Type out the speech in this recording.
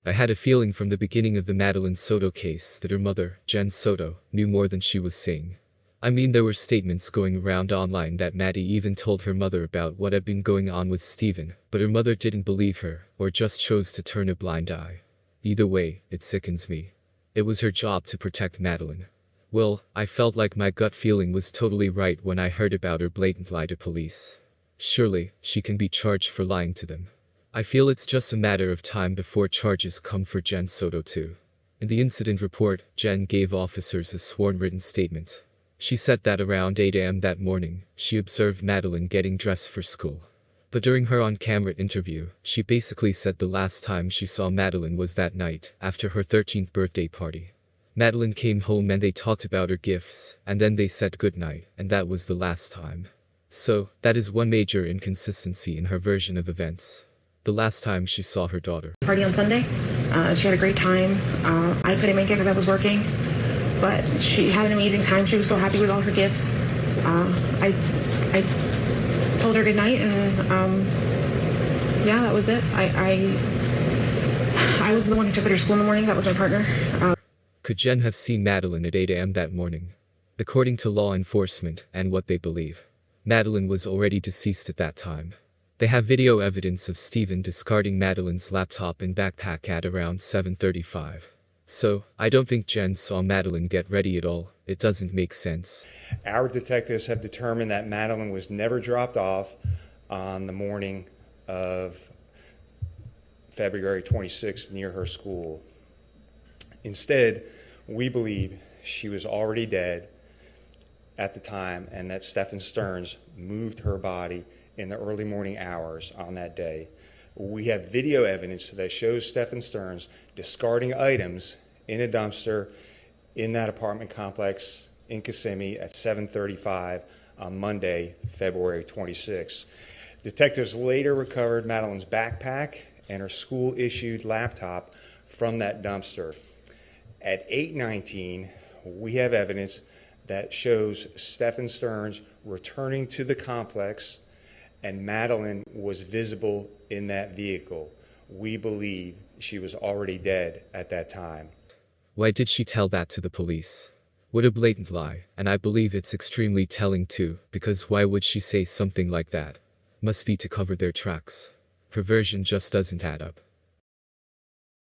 I had a feeling from the beginning of the Madeline Soto case that her mother, Jenn Soto, knew more than she was saying. I mean, there were statements going around online that Maddie even told her mother about what had been going on with Steven, but her mother didn't believe her, or just chose to turn a blind eye. Either way, it sickens me. It was her job to protect Madeline. Well, I felt like my gut feeling was totally right when I heard about her blatant lie to police. Surely, she can be charged for lying to them. I feel it's just a matter of time before charges come for Jenn Soto too. In the incident report, Jenn gave officers a sworn written statement. She said that around 8 a.m. that morning, she observed Madeline getting dressed for school. But during her on-camera interview, she basically said the last time she saw Madeline was that night, after her 13th birthday party. Madeline came home and they talked about her gifts, and then they said goodnight, and that was the last time. So, that is one major inconsistency in her version of events. The last time she saw her daughter. Party on Sunday. She had a great time. I couldn't make it because I was working, but she had an amazing time. She was so happy with all her gifts. I told her good night, and yeah, that was it. I was the one who took her to school in the morning. That was my partner. Could Jenn have seen Madeline at 8 a.m. that morning? According to law enforcement and what they believe, Madeline was already deceased at that time. They have video evidence of Steven discarding Madeline's laptop and backpack at around 7:35. So, I don't think Jenn saw Madeline get ready at all. It doesn't make sense. Our detectives have determined that Madeline was never dropped off on the morning of February 26th near her school. Instead, we believe she was already dead at the time and that Stephen Stearns moved her body in the early morning hours on that day. We have video evidence that shows Stephen Stearns discarding items in a dumpster in that apartment complex in Kissimmee at 7:35 on Monday, February 26. Detectives later recovered Madeline's backpack and her school-issued laptop from that dumpster. At 8:19, we have evidence that shows Stephen Stearns returning to the complex, and Madeline was visible in that vehicle. We believe she was already dead at that time. Why did she tell that to the police? What a blatant lie, and I believe it's extremely telling too, because why would she say something like that? Must be to cover their tracks. Her version just doesn't add up.